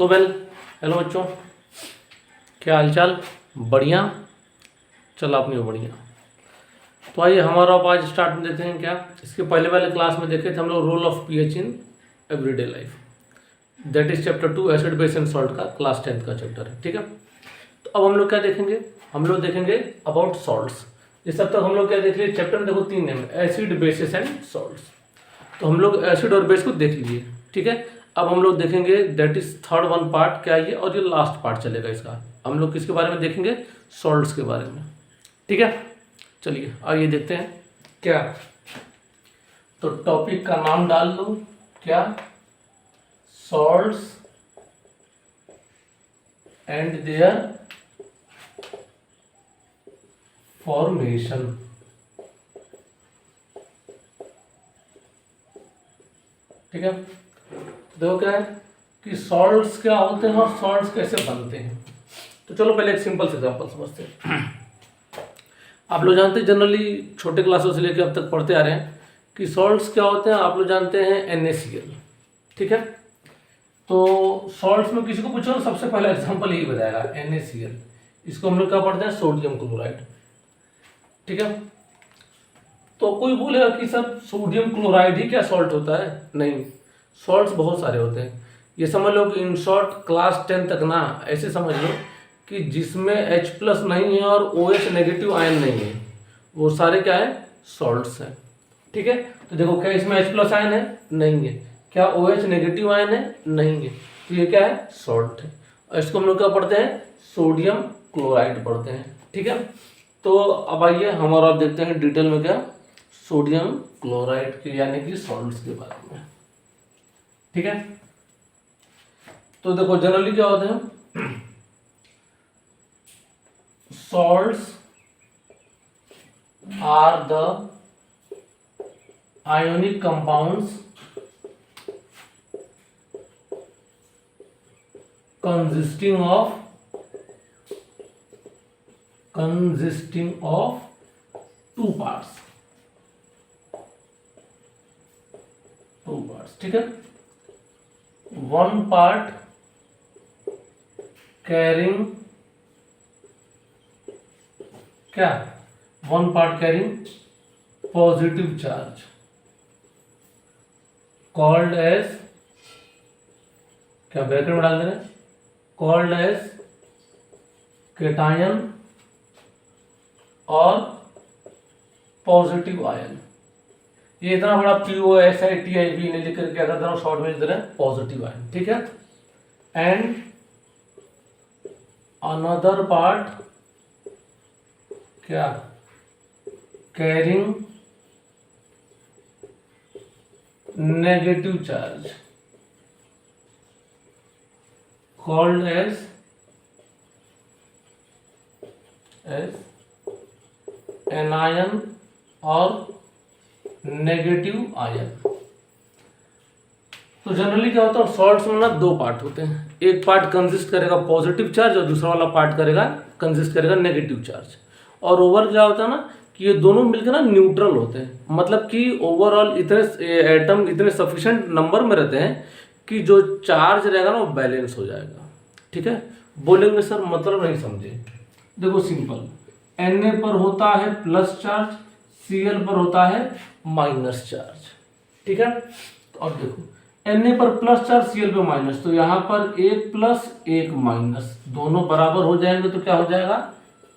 So well, hello बच्चों, क्या हालचाल? बढ़िया। चल आपने भी बढ़िया। तो आइए हमारा अब आज स्टार्ट में देते हैं। क्या इसके पहले वाले क्लास में देखे थे हम लोग role of pH in everyday life, that is chapter 2 acid base and salt का क्लास 10th का चैप्टर है। ठीक है, तो अब हम लोग क्या देखेंगे? हम लोग देखेंगे अबाउट सॉल्ट्स। इस अब तक हम लोग क्या देख लिए? चैप्टर में देखो 3 name, acid basis and salts. तो हम लोग एसिड और बेस को देख लीजिए। ठीक है, अब हम लोग देखेंगे that is third one part क्या है ये, और ये लास्ट पार्ट चलेगा इसका। हम लोग किसके बारे में देखेंगे? सॉल्ट्स के बारे में। ठीक है, चलिए आइए देखते हैं क्या। तो टॉपिक का नाम डाल लो, क्या? Salts and there formation. ठीक है, देखो क्या है कि सॉल्ट्स क्या होते हैं और सॉल्ट्स कैसे बनते हैं। तो चलो पहले एक सिंपल से एग्जांपल समझते हैं। आप लोग जानते हैं जनरली छोटे क्लासों से लेकर अब तक पढ़ते आ रहे हैं कि सॉल्ट्स क्या होते हैं। आप लोग जानते हैं NaCl। ठीक है, तो सॉल्ट्स में किसी को पूछो तो सबसे पहला एग्जांपल यही बताएगा, NaCl। इसको हम लोग क्या पढ़ते हैं? Sodium chloride. ठीक है, तो कोई बोलेगा कि सर सोडियम क्लोराइड ही क्या सॉल्ट होता है? नहीं, सॉल्ट्स बहुत सारे होते हैं। ये समझ लो कि इन शॉर्ट क्लास 10 तक ना ऐसे समझ लो कि जिसमें H+ नहीं है और OH नेगेटिव आयन नहीं है, वो सारे क्या है? सॉल्ट्स हैं। ठीक है, तो देखो क्या इसमें H+ आयन है? नहीं है। क्या OH नेगेटिव आयन है? नहीं है। तो ये क्या है? सॉल्ट है। और इसको हम लोग क्या पढ़ते हैं? सोडियम क्लोराइड पढ़ते हैं। ठीक है, तो अब आइए हम और आप देखते हैं डिटेल में क्या सोडियम क्लोराइड के यानी कि सॉल्ट्स के बारे में। ठीक है, तो देखो जनरली क्या होते हैं? Salts are the ionic compounds consisting of two parts। ठीक है, one part carrying क्या? one part carrying positive charge called as क्या, ब्रैकेट में डाल दे रहे हैं, called as cation और पॉजिटिव आयन। ये इतना बड़ा POSITIV ने लिख कर क्या करता हूँ, शॉर्ट में लिख दे रहे हैं पॉजिटिव आयन। ठीक है, एंड अनदर पार्ट क्या? Carrying negative charge called as anion और नेगेटिव आयन। तो जनरली क्या होता है सॉल्ट्स में ना दो पार्ट होते हैं। एक पार्ट कंसिस्ट करेगा पॉजिटिव चार्ज और दूसरा वाला पार्ट कंसिस्ट करेगा नेगेटिव चार्ज। और ओवर क्या होता है ना कि ये दोनों मिलकर ना न्यूट्रल होते हैं, मतलब कि ओवरऑल इतने एटम इतने सफिशिएंट नंबर में रहते हैं कि जो चार्ज रहेगा ना वो बैलेंस हो जाएगा। ठीक है, बोलेंगे सर मतलब नहीं समझे। देखो सिंपल, Na पर होता है प्लस चार्ज, Cl पर होता है माइनस चार्ज। ठीक है, तो अब देखो Na पर प्लस चार्ज, Cl पे माइनस, तो यहाँ पर एक प्लस एक माइनस दोनों बराबर हो जाएंगे तो क्या हो जाएगा?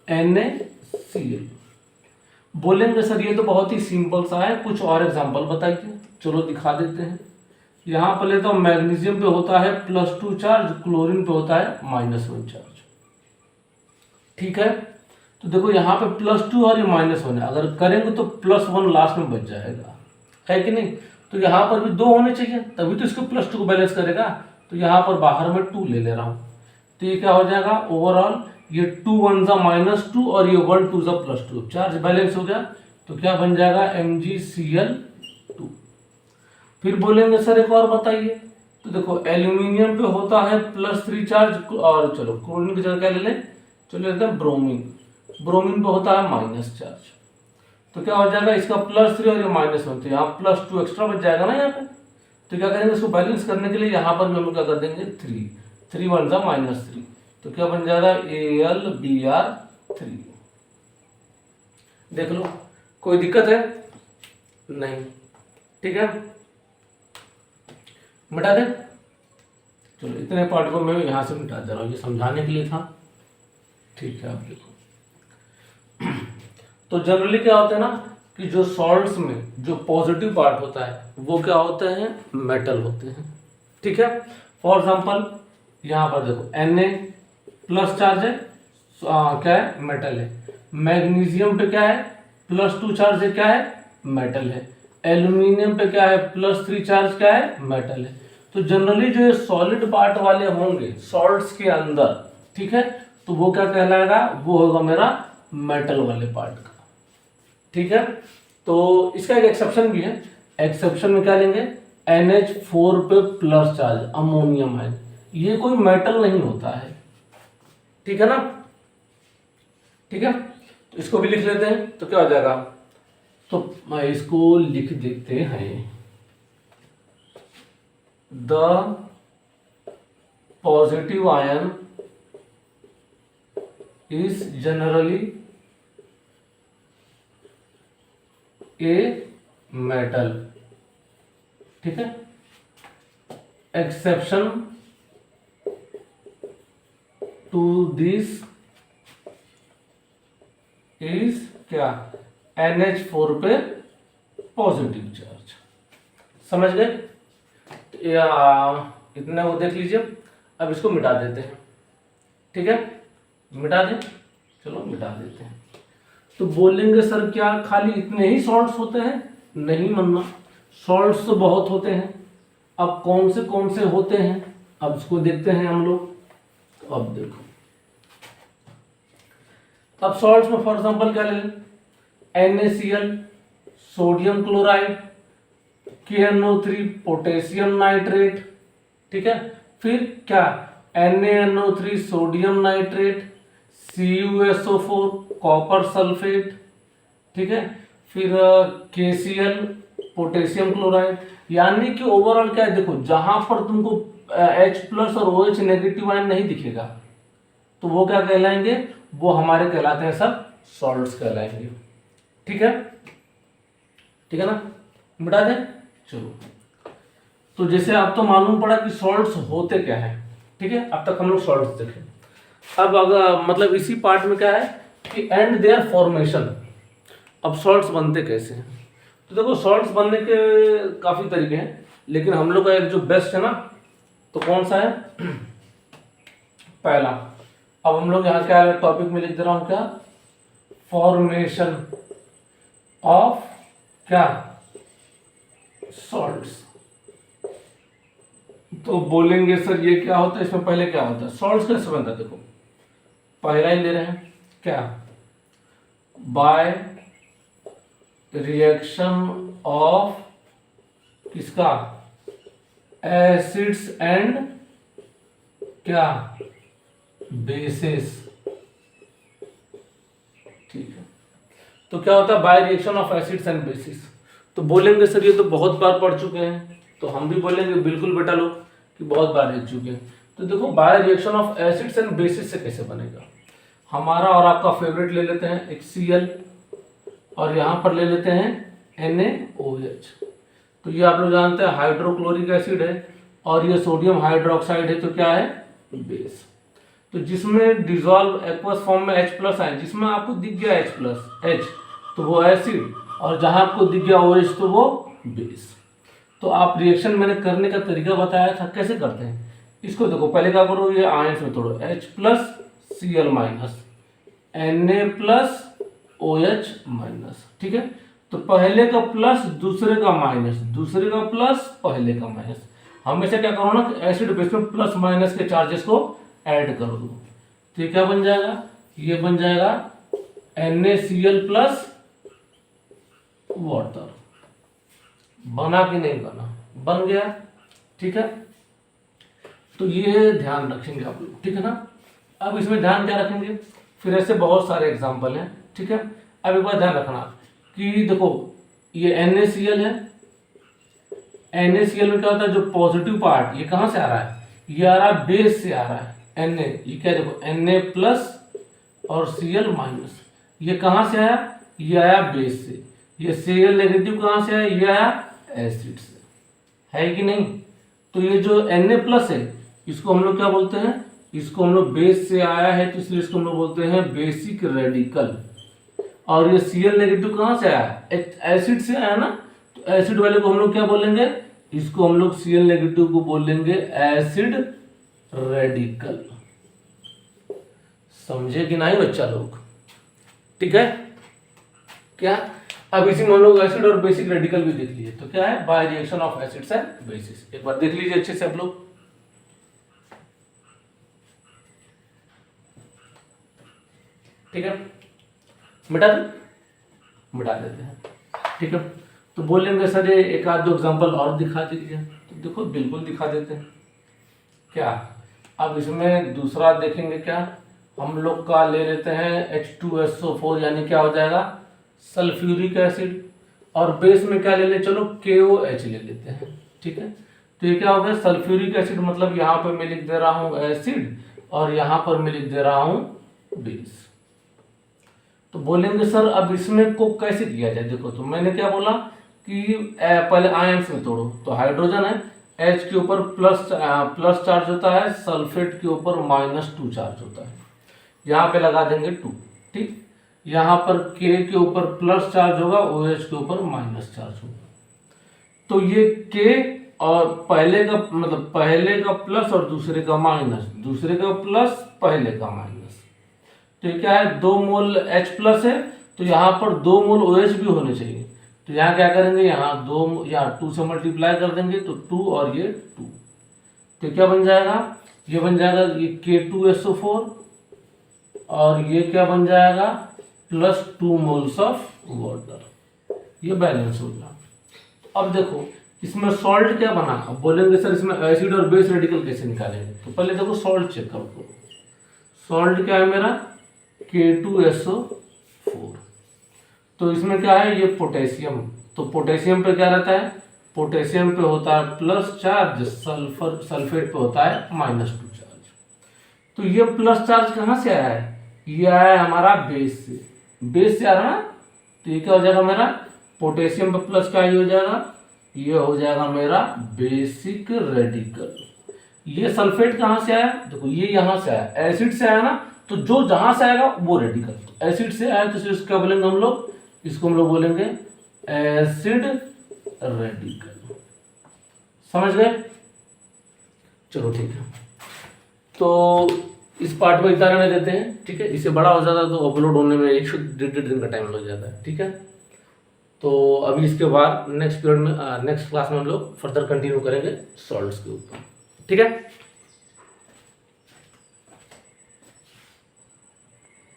NaCl। बोलेंगे सर ये तो बहुत ही सिंपल सा है, कुछ और एग्जांपल बताइए। चलो दिखा देते हैं। यहाँ पर लेता हूँ मैग्नीशियम पे होता है +2 चार्ज, क्लोरीन पे होता है -1 चार्ज। ठीक है, तो देखो यहाँ पे +2 और ये -1 है, अगर करेंगे तो +1 लास्ट में बच जाएगा, है कि नहीं? तो यहाँ पर भी 2 होने चाहिए तभी तो इसको +2 को बैलेंस करेगा। तो यहाँ पर बाहर में 2 ले ले रहा हूँ, तो ये क्या हो जाएगा? ओवरऑल ये 2 1 -2 और ये 1 2 +2, चार्ज बैलेंस हो गया। तो क्या बन जाएगा? MgCl2। फिर बोलेंगे सर एक और बताइए। तो देखो एल्यूमिनियम पे होता है +3 चार्ज, और चलो क्लोरीन की जगह क्या ले लें? चलो लेते हैं ब्रोमीन। ब्रोमीन पे होता है माइनस चार्ज, तो क्या हो जाएगा? इसका +3 और ये -1, तो यहाँ +2 एक्स्ट्रा बच जाएगा ना यहाँ पे। तो क्या करेंगे? इसको बैलेंस करने के लिए यहाँ पर हम क्या कर देंगे? 3 1 जा -3, तो क्या बन जाएगा AlBr3। देख लो, कोई दिक्कत है नहीं, ठीक है, मिटा दे। चलो इतने पार्ट को मैं यहाँ से मिटा दे रहा हूँ, ये समझाने के लिए था, ठीक है। आप देखो तो जनरली क्या होता है ना कि जो सॉल्ट्स में जो पॉजिटिव पार्ट होता है वो क्या होते हैं, मेटल होते हैं, ठीक है। फॉर एग्जांपल यहाँ पर देखो Na प्लस चार्ज है, क्या है, मेटल है। मैग्नीशियम पे क्या है, +2 चार्ज है, क्या है, मेटल है। एल्यूमिनियम पे क्या है, +3 चार्ज, क्या है, मेटल है। तो जनरली जो ये सॉलिड पार्ट वाले होंगे सॉल्ट्स के अंदर, ठीक है, तो वो क्या कहलाएगा, वो होगा मेरा मेटल वाले पार्ट का, ठीक है। तो इसका एक एक्सेप्शन भी है, एक्सेप्शन में क्या लेंगे, NH4 पे प्लस चार्ज अमोनियम आयन, ये कोई मेटल नहीं होता है, ठीक है ना, ठीक है। तो इसको भी लिख लेते हैं, तो क्या हो जाएगा, तो मैं इसको लिख देते हैं, the positive ion is generally a metal, ठीक है। एक्सेप्शन टू दिस इज क्या, NH4 पे पॉजिटिव चार्ज, समझ गए। या इतने वो देख लीजिए। अब इसको मिटा देते हैं, ठीक है, मिटा दें, चलो मिटा देते हैं। तो बोलेंगे सर क्या खाली इतने ही सॉल्ट्स होते हैं, नहीं मानना, सॉल्ट्स तो बहुत होते हैं। अब कौन से होते हैं, अब इसको देखते हैं हम लोग। तो अब देखो, अब सॉल्ट्स में फॉर एग्जांपल क्या ले लें, NaCl sodium chloride, KNO3 potassium nitrate, ठीक है। फिर क्या, NaNO3 sodium nitrate, CuSO4 copper sulphate, ठीक है। फिर KCl पोटेशियम क्लोराइड। यानी कि ओवरऑल क्या है, देखो जहां पर तुमको H+ और OH नेगेटिव आयन नहीं दिखेगा तो वो क्या कहलाएंगे, वो हमारे कहलाते हैं सब सॉल्ट्स कहलाएंगे, ठीक है, ठीक है ना, मिटा दें। चलो, तो जैसे अब तो मालूम पड़ा कि सॉल्ट्स होते क्या है, ठीक है। अब तक हम लोग सॉल्ट्स देखें। अब अगर मतलब इसी पार्ट में क्या है कि एंड देयर फॉर्मेशन, अब सॉल्ट्स बनते कैसे हैं। तो देखो सॉल्ट्स बनने के काफ़ी तरीके हैं, लेकिन हम लोग का एक जो बेस्ट है ना, तो कौन सा है, पहला। अब हम लोग यहाँ क्या टॉपिक में लिख दे रहा हूँ, क्या, फॉर्मेशन ऑफ क्या, सॉल्ट्स। तो बोलेंगे सर ये क्या होता है, इसमें पहले क्या होता है, सॉल्ट्स कैसे बनता है। देखो पहला ही ले रहे हैं, क्या, बाय रिएक्शन ऑफ किसका, एसिड्स एंड क्या, बेसिस, ठीक है। तो क्या होता है by reaction of acids and bases. तो बोलेंगे सर ये तो बहुत बार पढ़ चुके हैं, तो हम भी बोलेंगे बिल्कुल बेटा लोग कि बहुत बार देख चुके हैं। तो देखो by reaction of acids and bases से कैसे बनेगा, हमारा और आपका फेवरेट ले लेते हैं एक Cl, और यहाँ पर ले लेते हैं NaOH। तो ये आप लोग जानते हैं हाइड्रोक्लोरिक एसिड है, और ये सोडियम हाइड्रोक्साइड है, तो क्या है, बेस। तो जिसमें डिजॉल्व एक्वस फॉर्म में H+ आए, जिसमें आपको दिख गया H+, तो वो एसिड, और जहां आपको दिख गया OH तो वो बेस। तो आप रिएक्शन मैंने करने का तरीका बताया था, कैसे करते हैं इसको। देखो पहले क्या करो, ये आयंस में तोड़ो, H+Cl-, Na+OH-, ठीक है। तो पहले का प्लस दूसरे का माइनस, दूसरे का प्लस पहले का माइनस। हमेशा क्या करो ना कि एसिड बेस में प्लस माइनस के चार्जेस को ऐड कर दो। तो ये क्या बन जाएगा, ये बन जाएगा NaCl प्लस वाटर। बना कि नहीं बना, बन गया, ठीक है। तो ये ध्यान रखेंगे आप लोग, ठीक है ना। अब इसमें ध्यान क्या रखेंगे, फिर ऐसे बहुत सारे एग्जाम्पल हैं, ठीक है। अब एक बार ध्यान रखना कि देखो ये NaCl है, NaCl में क्या होता है, जो पॉजिटिव पार्ट ये कहाँ से आ रहा है, ये आ रहा है बेस से आ रहा है Na, ये क्या देखो Na प्लस और Cl माइनस, ये कहाँ से आया, ये आया बेस से, ये Cl नेगेटिव कहाँ से आया, ये आया एसिड से, है कि नहीं। तो ये जो Na प्लस है इसको हम लोग क्या बोलते हैं, इसको हम लोग बेस से आया है तो इसलिए इसको हम लोग बोलते हैं बेसिक रेडिकल। और ये Cl नेगेटिव कहाँ से आया, एसिड से आया ना, तो एसिड वाले को हम लोग क्या बोलेंगे, इसको हम लोग Cl नेगेटिव को बोलेंगे एसिड रेडिकल। समझे कि नहीं बच्चा लोग, ठीक है क्या। अब इसी में हम लोग एसिड और बेसिक रेडिकल भी देख लीजिए, तो क्या है, by reaction of acids and bases, एक बार देख लीजिए अच्छे से आप लोग। ठीक है, मिटा देते हैं, ठीक है। तो बोलेंगे सर ये एक आध दो एग्जांपल और दिखा दीजिए, तो देखो बिल्कुल दिखा देते हैं क्या। अब इसमें दूसरा देखेंगे क्या, हम लोग का ले लेते हैं H2SO4, यानी क्या हो जाएगा, सल्फ्यूरिक एसिड। और बेस में क्या ले ले, चलो KOH ले लेते हैं, ठीक है। तो ये क्या हो गया, सल्फ्यूरिक एसिड, मतलब यहाँ पर मैं लिख दे रहा हूँ एसिड और यहाँ पर मैं लिख दे रहा हूँ बेस। तो बोलेंगे सर अब इसमें को कैसे किया जाए, देखो तो मैंने क्या बोला कि पहले आयंस में तोड़ो, तो हाइड्रोजन है, H के ऊपर प्लस चार्ज होता है, सल्फेट के ऊपर -2 चार्ज होता है, यहाँ पे लगा देंगे 2, ठीक। यहाँ पर K के ऊपर प्लस चार्ज होगा, OH के ऊपर माइनस चार्ज होगा। तो ये K और पहले का मतलब पहले का प्लस और दूसरे का माइनस, दूसरे का प्लस पहले का माइनस, तो ये क्या है, 2 मोल H प्लस है, तो यहाँ पर 2 मोल OH भी होने चाहिए। तो यहाँ क्या करेंगे, यहाँ 2 से मल्टीप्लाई कर देंगे तो 2 और ये 2, तो क्या बन जाएगा, ये बन जाएगा ये K2SO4 और ये क्या बन जाएगा +2 मोल्स ऑफ वाटर, ये बैलेंस हो गया। अब देखो इसमें सॉल्ट क्या बना, अब बोलेंगे सर इसमें एसिड और बेस रेडिकल कैसे निकालेंगे, तो पहले देखो सॉल्ट चेक करो। सॉल्ट क्या है मेरा, K2SO4, तो इसमें क्या है, ये पोटेशियम, तो पोटेशियम पे क्या रहता है, पोटेशियम पे होता है प्लस चार्ज, सल्फेट पे होता है -2 चार्ज। तो ये प्लस चार्ज कहाँ से आया है, ये आया है हमारा बेस से, बेस से आ रहा है, तो ये क्या हो जाएगा मेरा, पोटेशियम पे प्लस का ही हो जाएगा, ये हो जाएगा मेरा बेसिक रेडिकल। ये सल्फेट कहाँ से आया, देखो ये यहाँ से आया, एसिड से आया ना, तो जो जहां से आएगा वो रेडिकल, तो एसिड से आया तो इसको क्या बोलेंगे हम लोग, इसको हम लोग बोलेंगे एसिड रेडिकल। समझ गए, चलो ठीक है। तो इस पार्ट में इतना रहने देते हैं, ठीक है। इससे बड़ा हो जाता है तो अपलोड होने में 1 से 1.5 दिन का टाइम लग जाता है, ठीक है। तो अभी इसके बाद नेक्स्ट पीरियड में नेक्स्ट क्लास में हम लोग फर्दर कंटिन्यू करेंगे सॉल्ट्स के ऊपर, ठीक है।